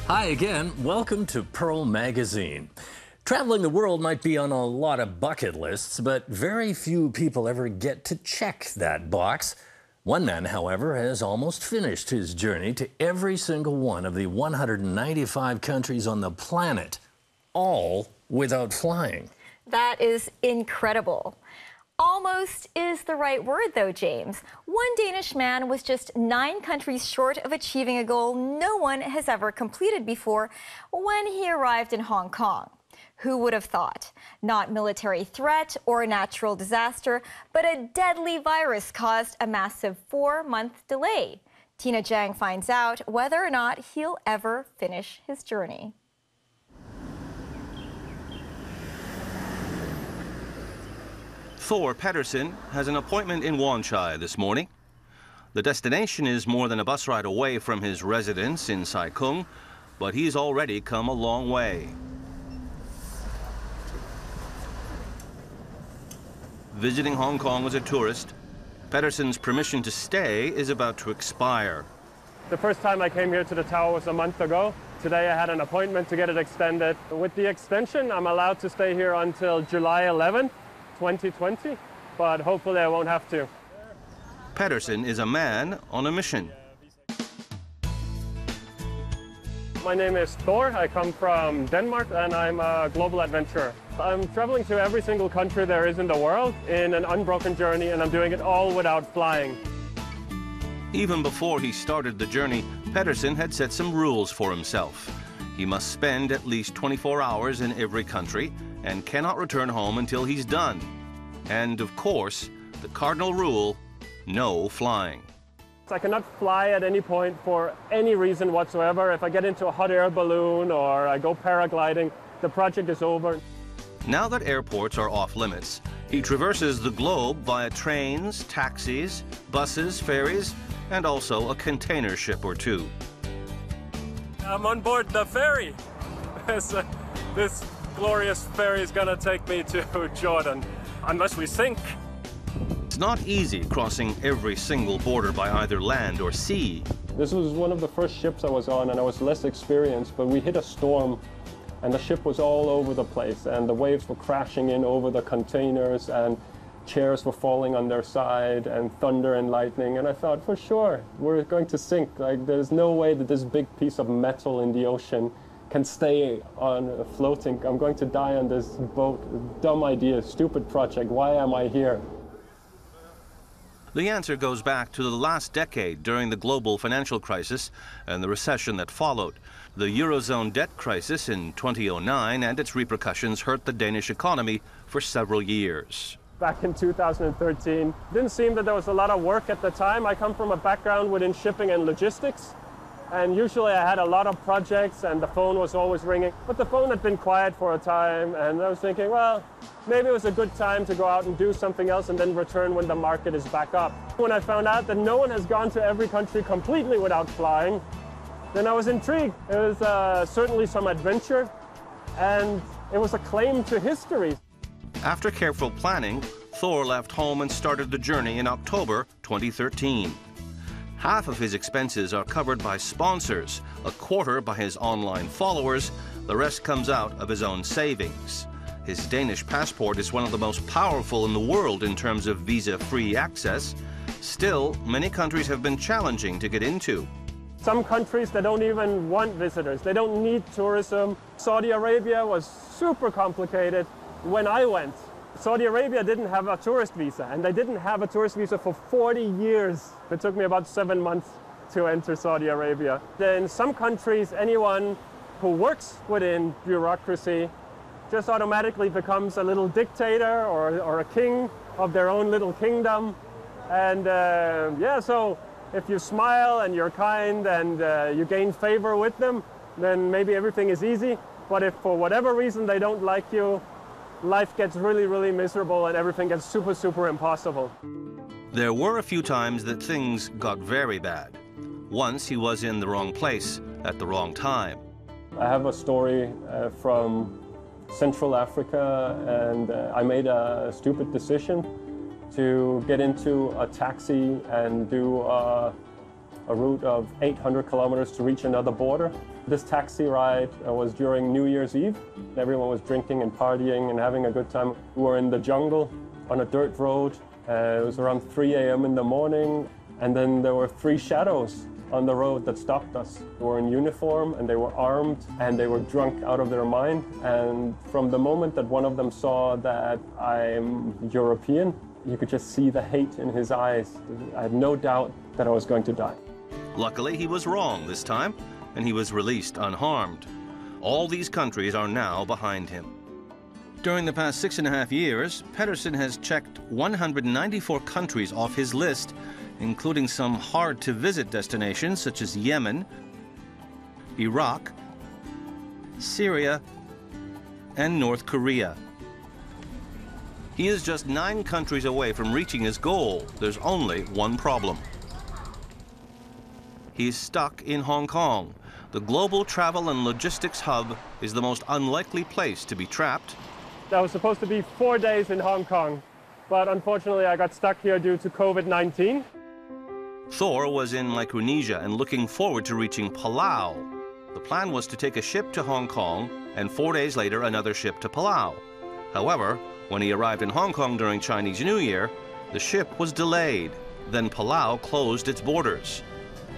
Hi again. Welcome to Pearl Magazine. Traveling the world might be on a lot of bucket lists, but very few people ever get to check that box. One man, however, has almost finished his journey to every single one of the 195 countries on the planet, all without flying. That is incredible. Almost is the right word, though, James. One Danish man was just 9 countries short of achieving a goal no one has ever completed before when he arrived in Hong Kong. Who would have thought? Not military threat or a natural disaster, but a deadly virus caused a massive 4-month delay. Tina Jiang finds out whether or not he'll ever finish his journey. Thor Pedersen has an appointment in Wan Chai this morning. The destination is more than a bus ride away from his residence in Sai Kung, but he's already come a long way. Visiting Hong Kong as a tourist, Pedersen's permission to stay is about to expire. The first time I came here to the tower was a month ago. Today I had an appointment to get it extended. With the extension, I'm allowed to stay here until July 11th. 2020, but hopefully I won't have to. Pedersen is a man on a mission. My name is Thor. I come from Denmark and I'm a global adventurer. I'm traveling to every single country there is in the world in an unbroken journey, and I'm doing it all without flying. Even before he started the journey, Pedersen had set some rules for himself. He must spend at least 24 hours in every country and cannot return home until he's done. And of course, the cardinal rule, no flying. I cannot fly at any point for any reason whatsoever. If I get into a hot air balloon or I go paragliding, the project is over. Now that airports are off limits, he traverses the globe via trains, taxis, buses, ferries, and also a container ship or two. I'm on board the ferry. This glorious ferry is gonna take me to Jordan, unless we sink. It's not easy crossing every single border by either land or sea. This was one of the first ships I was on, and I was less experienced, but we hit a storm and the ship was all over the place, and the waves were crashing in over the containers, and chairs were falling on their side, and thunder and lightning, and I thought, for sure, we're going to sink. Like, there's no way that this big piece of metal in the ocean can stay on floating. I'm going to die on this boat. Dumb idea, stupid project. Why am I here? The answer goes back to the last decade during the global financial crisis and the recession that followed. The Eurozone debt crisis in 2009 and its repercussions hurt the Danish economy for several years. Back in 2013, didn't seem that there was a lot of work at the time. I come from a background within shipping and logistics. And usually I had a lot of projects and the phone was always ringing, but the phone had been quiet for a time, and I was thinking, well, maybe it was a good time to go out and do something else and then return when the market is back up. When I found out that no one has gone to every country completely without flying, then I was intrigued. It was certainly some adventure, and it was a claim to history. After careful planning, Thor left home and started the journey in October 2013. Half of his expenses are covered by sponsors, a quarter by his online followers, the rest comes out of his own savings. His Danish passport is one of the most powerful in the world in terms of visa-free access. Still, many countries have been challenging to get into. Some countries, they don't even want visitors. They don't need tourism. Saudi Arabia was super complicated when I went. Saudi Arabia didn't have a tourist visa, and they didn't have a tourist visa for 40 years. It took me about 7 months to enter Saudi Arabia. In some countries, anyone who works within bureaucracy just automatically becomes a little dictator or a king of their own little kingdom. And yeah, so if you smile and you're kind and you gain favor with them, then maybe everything is easy. But if for whatever reason they don't like you, life gets really, really miserable and everything gets super, super impossible. There were a few times that things got very bad. Once he was in the wrong place at the wrong time. I have a story from Central Africa, and I made a stupid decision to get into a taxi and do a a route of 800 kilometers to reach another border. This taxi ride was during New Year's Eve. Everyone was drinking and partying and having a good time. We were in the jungle on a dirt road. It was around 3 a.m. in the morning, and then there were 3 shadows on the road that stopped us. They were in uniform and they were armed and they were drunk out of their mind. And from the moment that one of them saw that I'm European, you could just see the hate in his eyes. I had no doubt that I was going to die. Luckily, he was wrong this time, and he was released unharmed. All these countries are now behind him. During the past 6.5 years, Pedersen has checked 194 countries off his list, including some hard-to-visit destinations such as Yemen, Iraq, Syria, and North Korea. He is just 9 countries away from reaching his goal. There's only one problem. He's stuck in Hong Kong. The global travel and logistics hub is the most unlikely place to be trapped. I was supposed to be 4 days in Hong Kong, but unfortunately I got stuck here due to COVID-19. Thor was in Micronesia and looking forward to reaching Palau. The plan was to take a ship to Hong Kong and 4 days later another ship to Palau. However, when he arrived in Hong Kong during Chinese New Year, the ship was delayed. Then Palau closed its borders.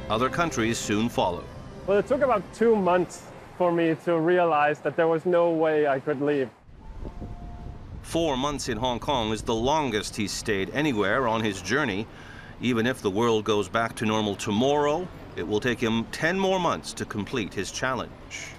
Other countries soon followed. Well, it took about 2 months for me to realize that there was no way I could leave. 4 months in Hong Kong is the longest he's stayed anywhere on his journey. Even if the world goes back to normal tomorrow, it will take him 10 more months to complete his challenge.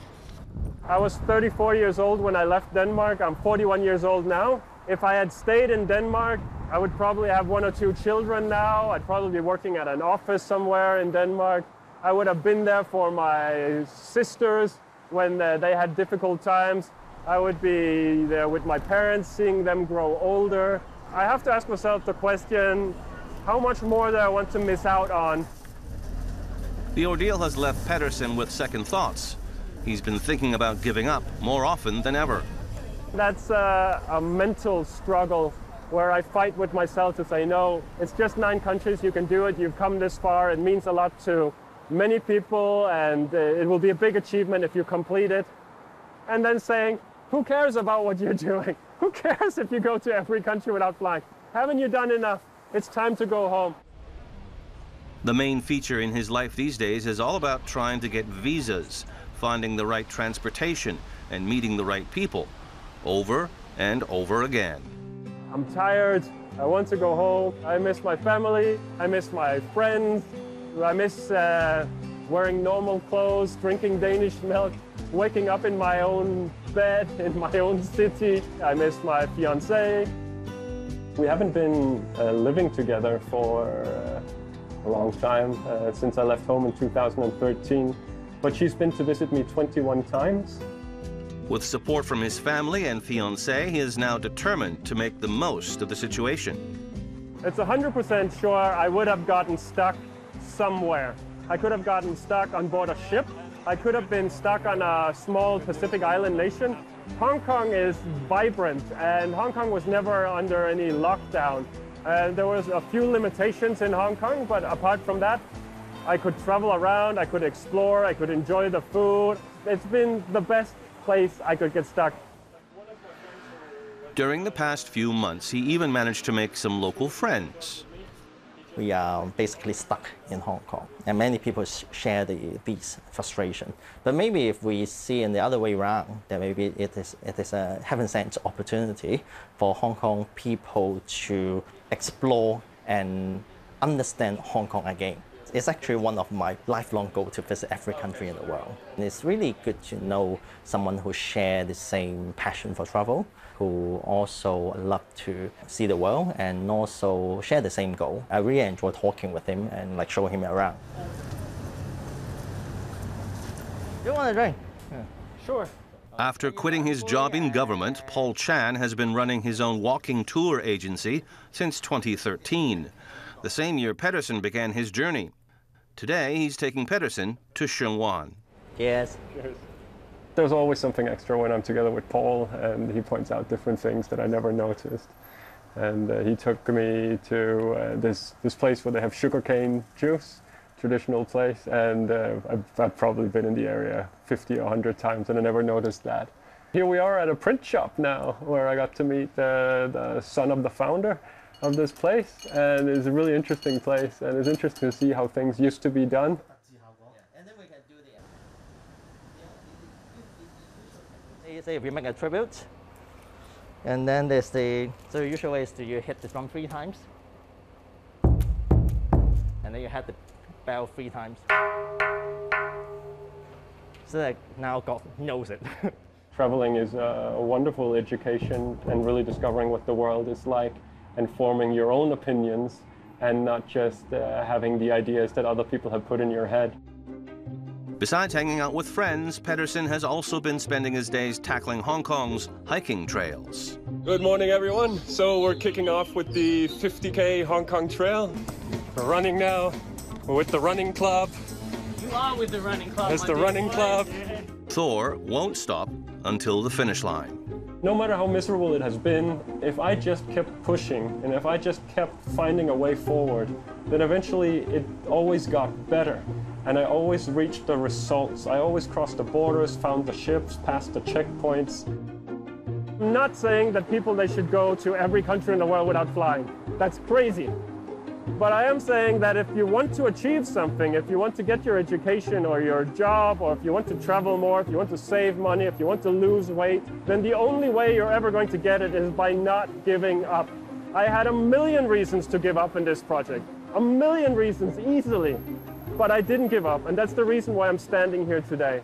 I was 34 years old when I left Denmark. I'm 41 years old now. If I had stayed in Denmark, I would probably have 1 or 2 children now. I'd probably be working at an office somewhere in Denmark. I would have been there for my sisters when they had difficult times. I would be there with my parents, seeing them grow older. I have to ask myself the question, how much more do I want to miss out on? The ordeal has left Pedersen with second thoughts. He's been thinking about giving up more often than ever. That's a mental struggle where I fight with myself to say, no, it's just 9 countries, you can do it, you've come this far, it means a lot to many people, and it will be a big achievement if you complete it. And then saying, who cares about what you're doing? Who cares if you go to every country without flying? Haven't you done enough? It's time to go home. The main feature in his life these days is all about trying to get visas, finding the right transportation, and meeting the right people, over and over again. I'm tired. I want to go home. I miss my family. I miss my friends. I miss wearing normal clothes, drinking Danish milk, waking up in my own bed in my own city. I miss my fiancée. We haven't been living together for a long time, since I left home in 2013. But she's been to visit me 21 times. With support from his family and fiancée, he is now determined to make the most of the situation. It's 100% sure I would have gotten stuck somewhere. I could have gotten stuck on board a ship. I could have been stuck on a small Pacific island nation. Hong Kong is vibrant, and Hong Kong was never under any lockdown. There was a few limitations in Hong Kong, but apart from that, I could travel around, I could explore, I could enjoy the food. It's been the best place I could get stuck. During the past few months, he even managed to make some local friends. We are basically stuck in Hong Kong, and many people share this frustration. But maybe if we see in the other way around, that maybe it is a heaven-sent opportunity for Hong Kong people to explore and understand Hong Kong again. It's actually one of my lifelong goals to visit every country in the world. And it's really good to know someone who shares the same passion for travel, who also love to see the world and also share the same goal. I really enjoy talking with him and show him around. You want a drink? Yeah. Sure. After quitting his job in government, Paul Chan has been running his own walking tour agency since 2013. The same year Pedersen began his journey. Today, he's taking Pedersen to Shenzhen. Yes. Cheers. There's always something extra when I'm together with Paul, and he points out different things that I never noticed. And he took me to this place where they have sugarcane juice, traditional place, and I've probably been in the area 50 or 100 times, and I never noticed that. Here we are at a print shop now, where I got to meet the son of the founder of this place, and it's a really interesting place, and it's interesting to see how things used to be done. Say if you make a tribute, and then there's so usually is you hit the drum 3 times, and then you hit the bell 3 times. So that now God knows it. Traveling is a wonderful education, and really discovering what the world is like and forming your own opinions, and not just having the ideas that other people have put in your head. Besides hanging out with friends, Pedersen has also been spending his days tackling Hong Kong's hiking trails. Good morning, everyone. So we're kicking off with the 50K Hong Kong Trail. We're running now. We're with the running club. You are with the running club. There's the running club. Thor won't stop until the finish line. No matter how miserable it has been, if I just kept pushing and if I just kept finding a way forward, then eventually it always got better. And I always reached the results. I always crossed the borders, found the ships, passed the checkpoints. I'm not saying that they should go to every country in the world without flying. That's crazy. But I am saying that if you want to achieve something, if you want to get your education or your job, or if you want to travel more, if you want to save money, if you want to lose weight, then the only way you're ever going to get it is by not giving up. I had a million reasons to give up in this project. A million reasons, easily. But I didn't give up, and that's the reason why I'm standing here today.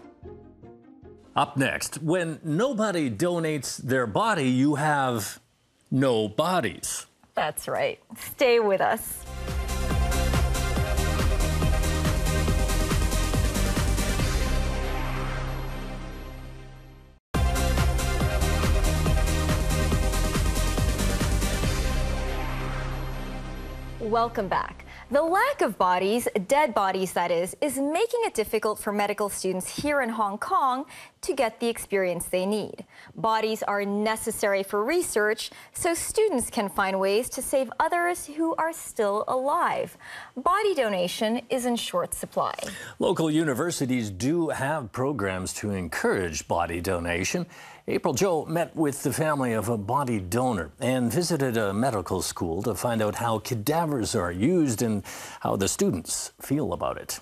Up next, when nobody donates their body, you have no bodies. That's right. Stay with us. Welcome back. The lack of bodies, dead bodies that is making it difficult for medical students here in Hong Kong to get the experience they need. Bodies are necessary for research, so students can find ways to save others who are still alive. Body donation is in short supply. Local universities do have programs to encourage body donation. April Joe met with the family of a body donor and visited a medical school to find out how cadavers are used and how the students feel about it.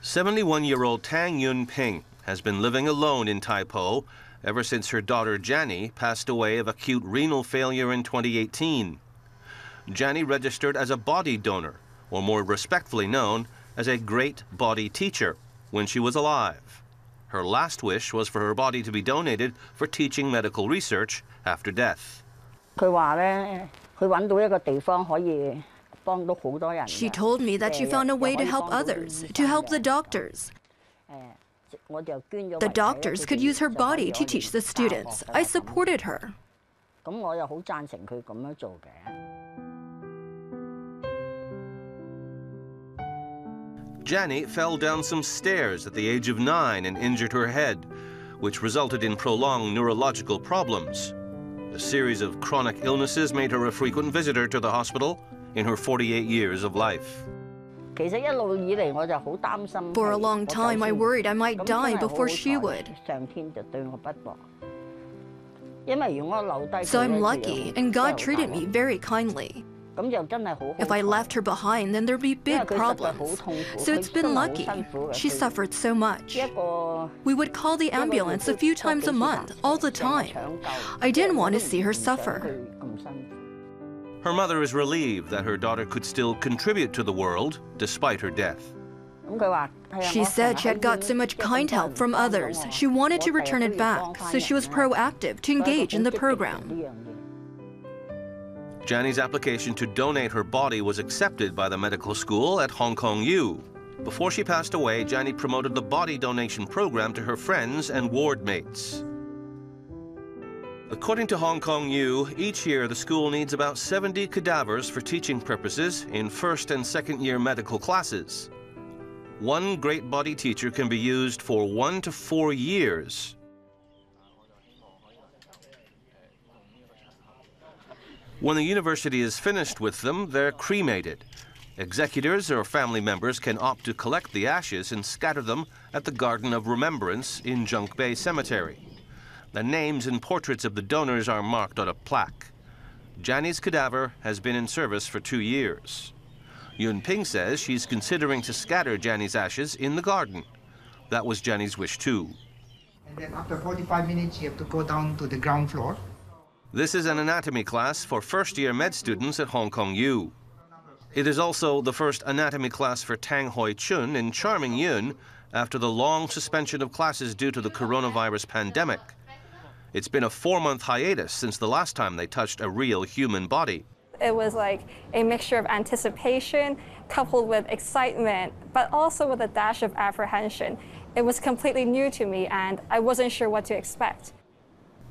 "71-year-old Tang Yun Ping has been living alone in Tai Po ever since her daughter Janny passed away of acute renal failure in 2018. Janny registered as a body donor, or more respectfully known as a great body teacher, when she was alive. Her last wish was for her body to be donated for teaching medical research after death. She told me that she found a way to help others, to help the doctors. The doctors could use her body to teach the students. I supported her. Janny fell down some stairs at the age of 9 and injured her head, which resulted in prolonged neurological problems. A series of chronic illnesses made her a frequent visitor to the hospital in her 48 years of life. For a long time, I worried I might die before she would. So I'm lucky, and God treated me very kindly. If I left her behind, then there'd be big problems. So it's been lucky. She suffered so much. We would call the ambulance a few times a month, all the time. I didn't want to see her suffer. Her mother is relieved that her daughter could still contribute to the world despite her death. She said she had got so much kind help from others. She wanted to return it back, so she was proactive to engage in the program. Janny's application to donate her body was accepted by the medical school at Hong Kong U. Before she passed away, Janny promoted the body donation program to her friends and ward mates. According to Hong Kong U, each year the school needs about 70 cadavers for teaching purposes in first and second year medical classes. One great body teacher can be used for 1 to 4 years. When the university is finished with them, they're cremated. Executors or family members can opt to collect the ashes and scatter them at the Garden of Remembrance in Junk Bay Cemetery. The names and portraits of the donors are marked on a plaque. Janny's cadaver has been in service for 2 years. Yun Ping says she's considering to scatter Janny's ashes in the garden. That was Janny's wish too. And then after 45 minutes, you have to go down to the ground floor. This is an anatomy class for first-year med students at Hong Kong U. It is also the first anatomy class for Tang Hoi Chun in charming Yun after the long suspension of classes due to the coronavirus pandemic. It's been a 4-month hiatus since the last time they touched a real human body. It was like a mixture of anticipation coupled with excitement, but also with a dash of apprehension. It was completely new to me and I wasn't sure what to expect.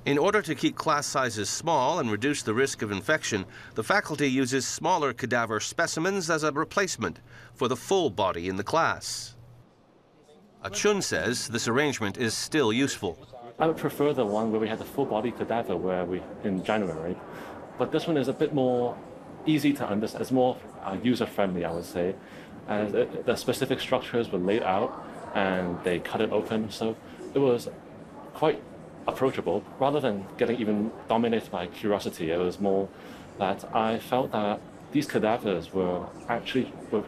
In order to keep class sizes small and reduce the risk of infection, the faculty uses smaller cadaver specimens as a replacement for the full body in the class. Chun says this arrangement is still useful. I would prefer the one where we had the full body cadaver in January, but this one is a bit more easy to understand. It's more user-friendly, I would say. And the specific structures were laid out and they cut it open, so it was quite approachable. Rather than getting even dominated by curiosity, it was more that I felt that these cadavers were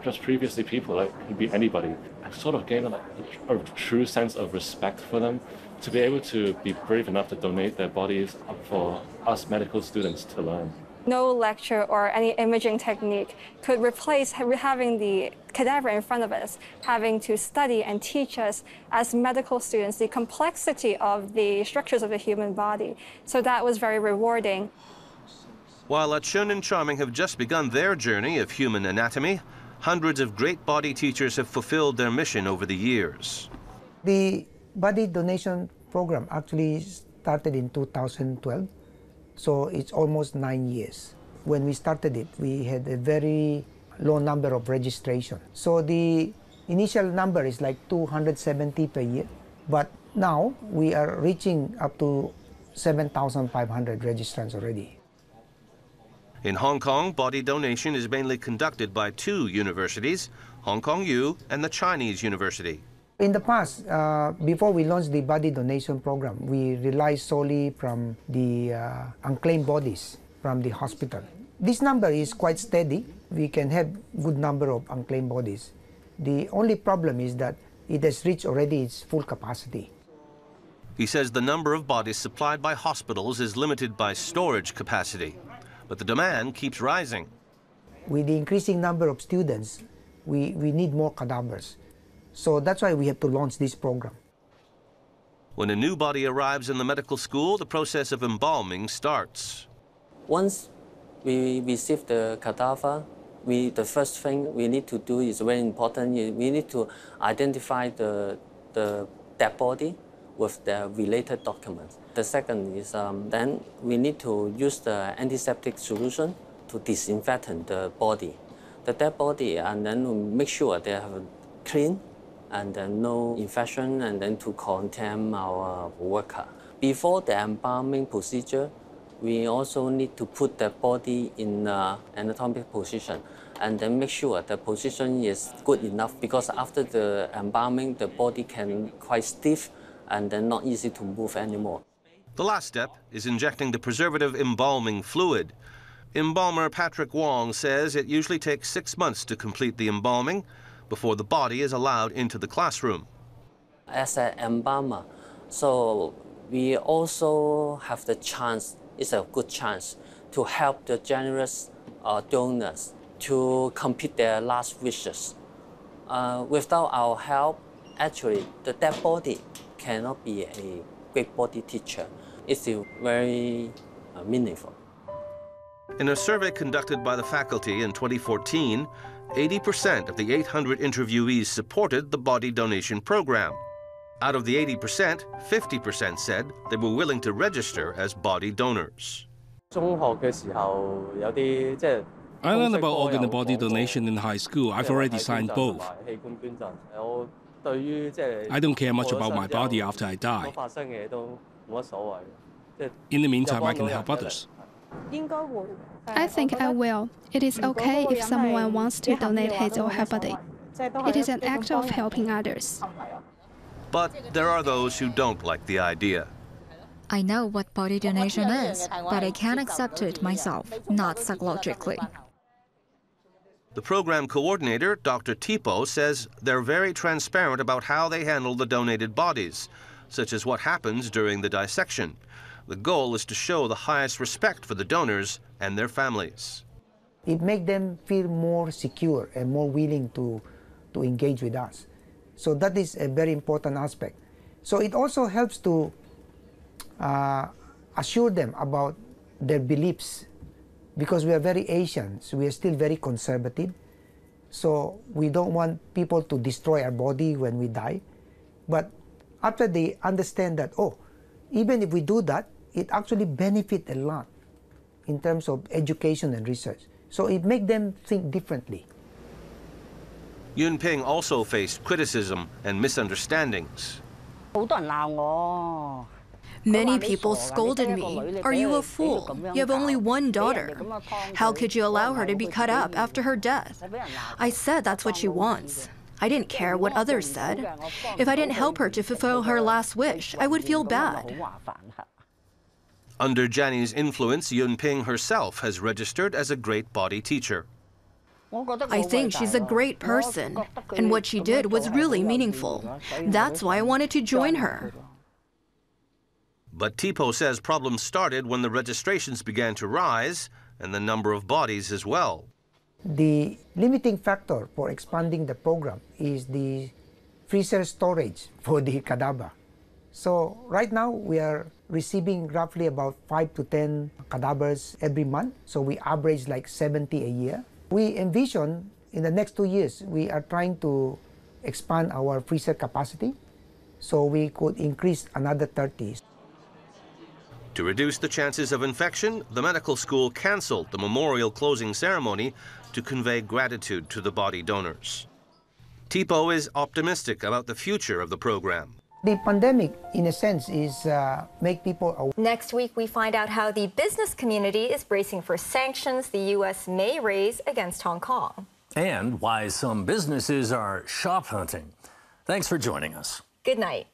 just previously people, like it could be anybody. I sort of gained a true sense of respect for them, to be able to be brave enough to donate their bodies for us medical students to learn. No lecture or any imaging technique could replace having the cadaver in front of us, having to study and teach us as medical students the complexity of the structures of the human body. So that was very rewarding. While Chun and Charming have just begun their journey of human anatomy, hundreds of great body teachers have fulfilled their mission over the years. The body donation program actually started in 2012. So it's almost 9 years. When we started it, we had a very low number of registration. So the initial number is like 270 per year. But now we are reaching up to 7,500 registrants already. In Hong Kong, body donation is mainly conducted by 2 universities, Hong Kong U and the Chinese University. In the past, before we launched the body donation program, we relied solely from the unclaimed bodies from the hospital. This number is quite steady. We can have good number of unclaimed bodies. The only problem is that it has reached already its full capacity. He says the number of bodies supplied by hospitals is limited by storage capacity, but the demand keeps rising. With the increasing number of students, we need more cadavers. So that's why we have to launch this program. When a new body arrives in the medical school, the process of embalming starts. Once we receive the cadaver, the first thing we need to do is very important. We need to identify the dead body with the related documents. The second is then we need to use the antiseptic solution to disinfect the body, the dead body, and then make sure they have clean and then no infection, and then to contain our worker. Before the embalming procedure, we also need to put the body in anatomic position and then make sure the position is good enough, because after the embalming, the body can quite stiff and then not easy to move anymore. The last step is injecting the preservative embalming fluid. Embalmer Patrick Wong says it usually takes 6 months to complete the embalming before the body is allowed into the classroom. As an embalmer, so we also have the chance, it's a good chance, to help the generous donors to complete their last wishes. Without our help, actually, the dead body cannot be a great body teacher. It's very meaningful. In a survey conducted by the faculty in 2014, 80% of the 800 interviewees supported the body donation program. Out of the 80%, 50% said they were willing to register as body donors. I learned about organ and body donation in high school. I've already signed both. I don't care much about my body after I die. In the meantime, I can help others. I think I will. It is okay if someone wants to donate his or her body. It is an act of helping others. But there are those who don't like the idea. I know what body donation is, but I can't accept it myself, not psychologically. The program coordinator, Dr. Tipo, says they're very transparent about how they handle the donated bodies, such as what happens during the dissection. The goal is to show the highest respect for the donors and their families. It makes them feel more secure and more willing to engage with us. So that is a very important aspect. So it also helps to assure them about their beliefs, because we are very Asians, we are still very conservative. So we don't want people to destroy our body when we die. But after they understand that, oh, even if we do that, it actually benefits a lot in terms of education and research. So it makes them think differently. Yunping also faced criticism and misunderstandings. Many people scolded me. Are you a fool? You have only one daughter. How could you allow her to be cut up after her death? I said that's what she wants. I didn't care what others said. If I didn't help her to fulfill her last wish, I would feel bad. Under Janny's influence, Yunping herself has registered as a great body teacher. I think she's a great person, and what she did was really meaningful. That's why I wanted to join her. But Tipo says problems started when the registrations began to rise, and the number of bodies as well. The limiting factor for expanding the program is the freezer storage for the cadaver. So right now we are receiving roughly about 5 to 10 cadavers every month. So we average like 70 a year. We envision in the next 2 years, we are trying to expand our freezer capacity so we could increase another 30. To reduce the chances of infection, the medical school canceled the memorial closing ceremony to convey gratitude to the body donors. Tipo is optimistic about the future of the program. The pandemic, in a sense, is make people aware. Next week, we find out how the business community is bracing for sanctions the U.S. may raise against Hong Kong. And why some businesses are shop hunting. Thanks for joining us. Good night.